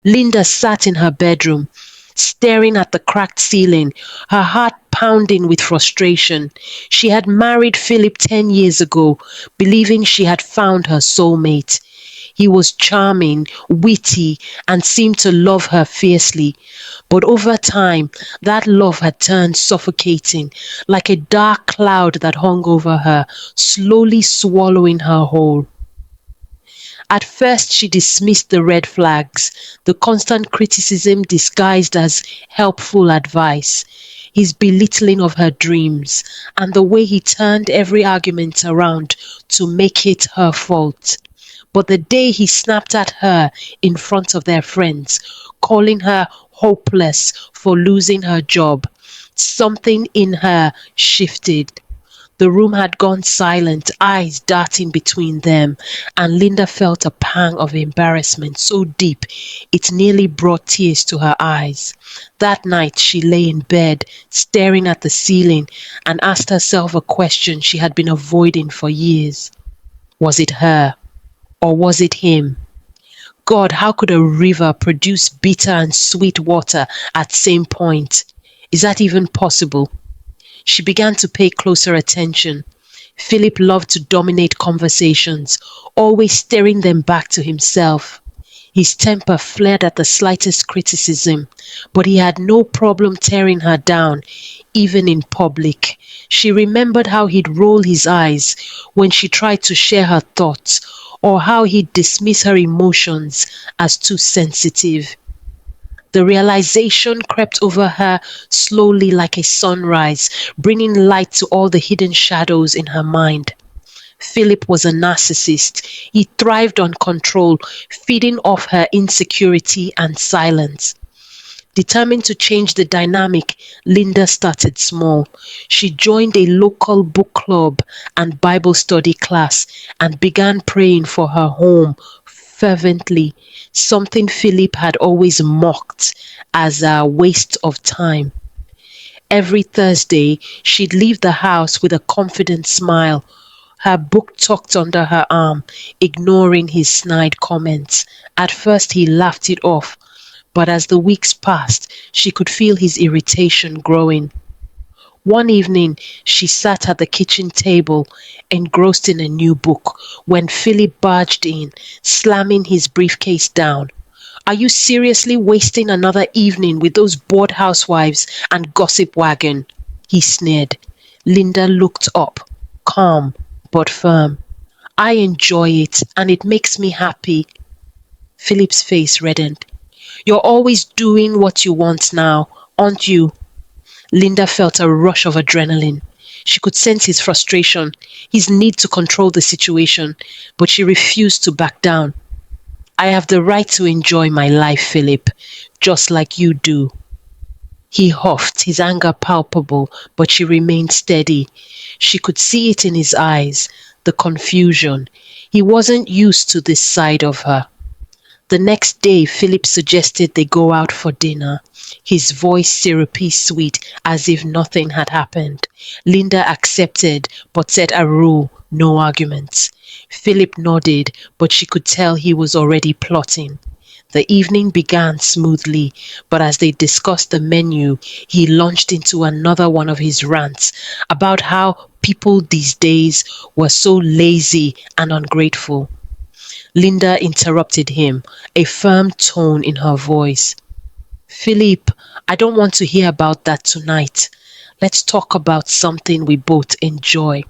Linda sat in her bedroom, staring at the cracked ceiling, her heart pounding with frustration. She had married Philip 10 years ago, believing she had found her soulmate. He was charming, witty, and seemed to love her fiercely. But over time, that love had turned suffocating, like a dark cloud that hung over her, slowly swallowing her whole. At first she dismissed the red flags, the constant criticism disguised as helpful advice, his belittling of her dreams, and the way he turned every argument around to make it her fault. But the day he snapped at her in front of their friends, calling her hopeless for losing her job, something in her shifted. The room had gone silent, eyes darting between them, and Linda felt a pang of embarrassment so deep it nearly brought tears to her eyes. That night she lay in bed, staring at the ceiling, and asked herself a question she had been avoiding for years. Was it her, or was it him? God, how could a river produce bitter and sweet water at same point? Is that even possible? She began to pay closer attention. Philip loved to dominate conversations, always steering them back to himself. His temper flared at the slightest criticism, but he had no problem tearing her down, even in public. She remembered how he'd roll his eyes when she tried to share her thoughts, or how he'd dismiss her emotions as too sensitive. The realization crept over her slowly like a sunrise, bringing light to all the hidden shadows in her mind. Philip was a narcissist. He thrived on control, feeding off her insecurity and silence. Determined to change the dynamic, Linda started small. She joined a local book club and Bible study class and began praying for her home fervently, something Philip had always mocked as a waste of time. Every Thursday, she'd leave the house with a confident smile, her book tucked under her arm, ignoring his snide comments. At first, he laughed it off, but as the weeks passed, she could feel his irritation growing. One evening, she sat at the kitchen table, engrossed in a new book, when Philip barged in, slamming his briefcase down. Are you seriously wasting another evening with those bored housewives and gossip wagon? He sneered. Linda looked up, calm but firm. I enjoy it and it makes me happy. Philip's face reddened. You're always doing what you want now, aren't you? Linda felt a rush of adrenaline. She could sense his frustration, his need to control the situation, but she refused to back down. I have the right to enjoy my life, Philip, just like you do. He huffed, his anger palpable, but she remained steady. She could see it in his eyes, the confusion. He wasn't used to this side of her. The next day, Philip suggested they go out for dinner, his voice syrupy sweet, as if nothing had happened. Linda accepted, but set a rule, no arguments. Philip nodded, but she could tell he was already plotting. The evening began smoothly, but as they discussed the menu, he launched into another one of his rants about how people these days were so lazy and ungrateful. Linda interrupted him, a firm tone in her voice. Philip, I don't want to hear about that tonight. Let's talk about something we both enjoy.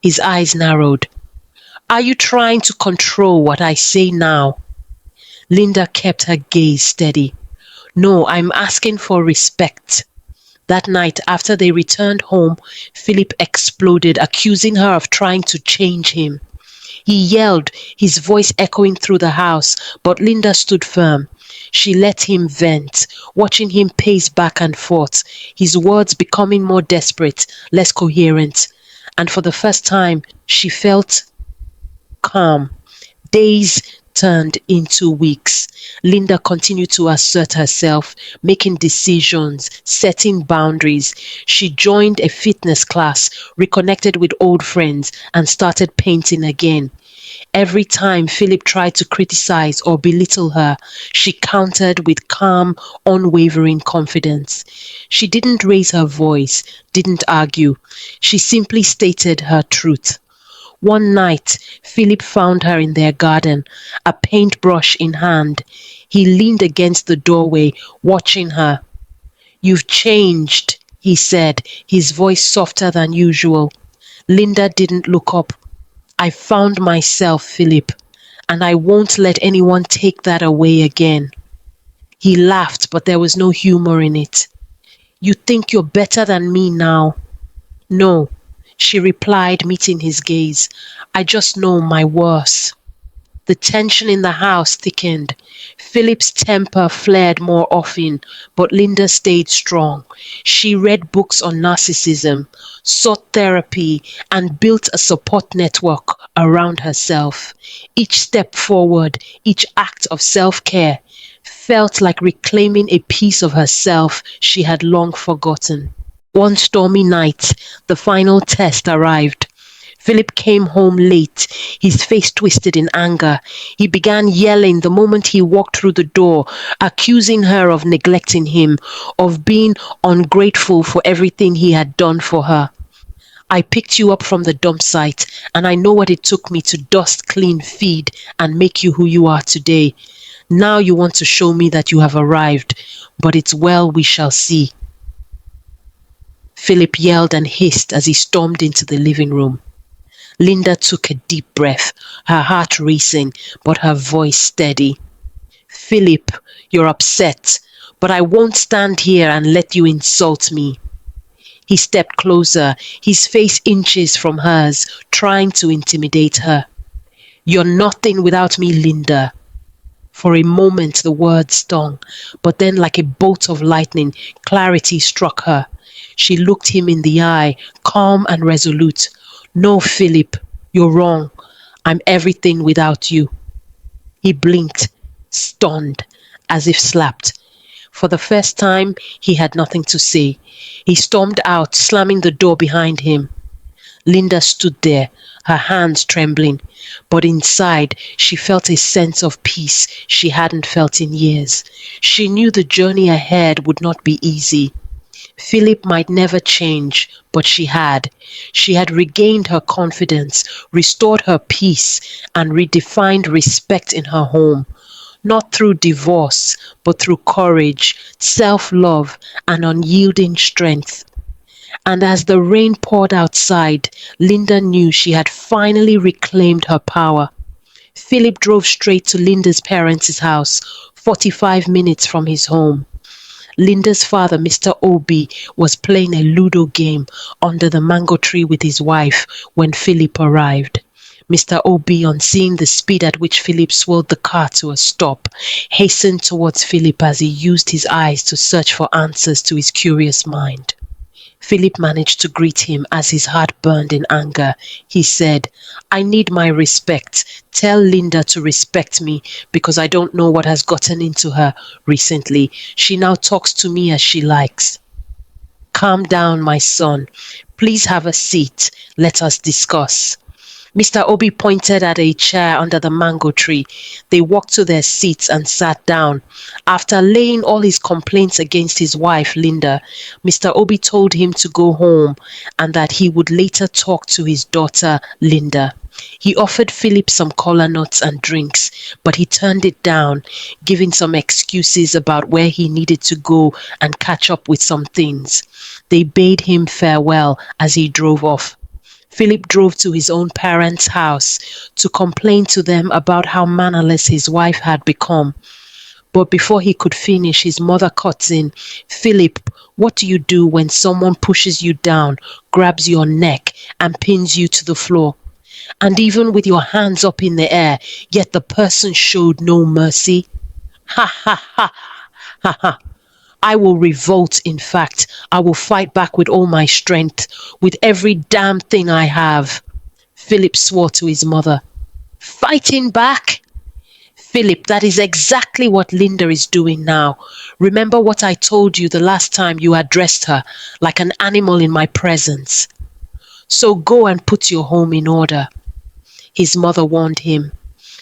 His eyes narrowed. Are you trying to control what I say now? Linda kept her gaze steady. No, I'm asking for respect. That night, after they returned home, Philip exploded, accusing her of trying to change him. He yelled, his voice echoing through the house, but Linda stood firm. She let him vent, watching him pace back and forth, his words becoming more desperate, less coherent. And for the first time, she felt calm. Days turned into weeks. Linda continued to assert herself, making decisions, setting boundaries. She joined a fitness class, reconnected with old friends, and started painting again. Every time Philip tried to criticize or belittle her, she countered with calm, unwavering confidence. She didn't raise her voice, didn't argue. She simply stated her truth. One night, Philip found her in their garden, a paintbrush in hand. He leaned against the doorway, watching her. "You've changed," he said, his voice softer than usual. Linda didn't look up. "I found myself, Philip, and I won't let anyone take that away again." He laughed, but there was no humor in it. "You think you're better than me now?" "No," she replied, meeting his gaze. "I just know my worse." The tension in the house thickened. Philip's temper flared more often, but Linda stayed strong. She read books on narcissism, sought therapy, and built a support network around herself. Each step forward, each act of self-care, felt like reclaiming a piece of herself she had long forgotten. One stormy night, the final test arrived. Philip came home late, his face twisted in anger. He began yelling the moment he walked through the door, accusing her of neglecting him, of being ungrateful for everything he had done for her. "I picked you up from the dump site, and I know what it took me to dust, clean, feed, and make you who you are today. Now you want to show me that you have arrived, but it's well we shall see." Philip yelled and hissed as he stormed into the living room. Linda took a deep breath, her heart racing, but her voice steady. "Philip, you're upset, but I won't stand here and let you insult me." He stepped closer, his face inches from hers, trying to intimidate her. "You're nothing without me, Linda." For a moment the words stung, but then like a bolt of lightning, clarity struck her. She looked him in the eye, calm and resolute. "No, Philip, you're wrong. I'm everything without you." He blinked, stunned, as if slapped. For the first time, he had nothing to say. He stormed out, slamming the door behind him. Linda stood there, her hands trembling, but inside she felt a sense of peace she hadn't felt in years. She knew the journey ahead would not be easy. Philip might never change, but she had. She had regained her confidence, restored her peace, and redefined respect in her home. Not through divorce, but through courage, self-love, and unyielding strength. And as the rain poured outside, Linda knew she had finally reclaimed her power. Philip drove straight to Linda's parents' house, 45 minutes from his home. Linda's father, Mr. Obi, was playing a Ludo game under the mango tree with his wife when Philip arrived. Mr. Obi, on seeing the speed at which Philip swirled the car to a stop, hastened towards Philip as he used his eyes to search for answers to his curious mind. Philip managed to greet him as his heart burned in anger. He said, "I need my respect. Tell Linda to respect me because I don't know what has gotten into her recently. She now talks to me as she likes." "Calm down, my son. Please have a seat. Let us discuss." Mr. Obi pointed at a chair under the mango tree. They walked to their seats and sat down. After laying all his complaints against his wife, Linda, Mr. Obi told him to go home and that he would later talk to his daughter, Linda. He offered Philip some cola nuts and drinks, but he turned it down, giving some excuses about where he needed to go and catch up with some things. They bade him farewell as he drove off. Philip drove to his own parents' house to complain to them about how mannerless his wife had become. But before he could finish, his mother cuts in. "Philip, what do you do when someone pushes you down, grabs your neck, and pins you to the floor? And even with your hands up in the air, yet the person showed no mercy? Ha ha ha ha ha. I will revolt, in fact. I will fight back with all my strength, with every damn thing I have." Philip swore to his mother. "Fighting back? Philip, that is exactly what Linda is doing now. Remember what I told you the last time you addressed her, like an animal in my presence. So go and put your home in order." his mother warned him.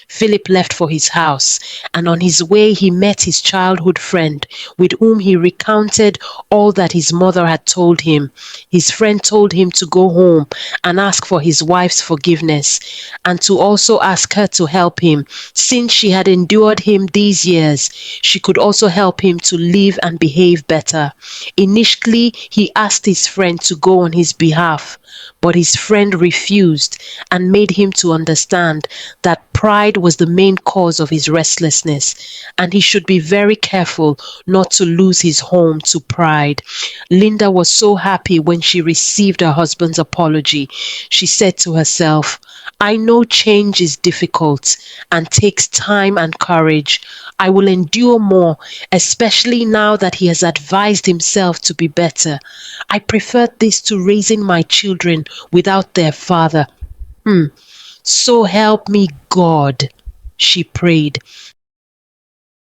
Philip left for his house, and on his way he met his childhood friend, with whom he recounted all that his mother had told him. His friend told him to go home and ask for his wife's forgiveness, and to also ask her to help him. Since she had endured him these years, she could also help him to live and behave better. Initially, he asked his friend to go on his behalf, but his friend refused and made him to understand that pride was the main cause of his restlessness, and he should be very careful not to lose his home to pride. Linda was so happy when she received her husband's apology. She said to herself, I know change is difficult and takes time and courage. I will endure more, especially now that he has advised himself to be better. I prefer this to raising my children without their father. So help me God, she prayed.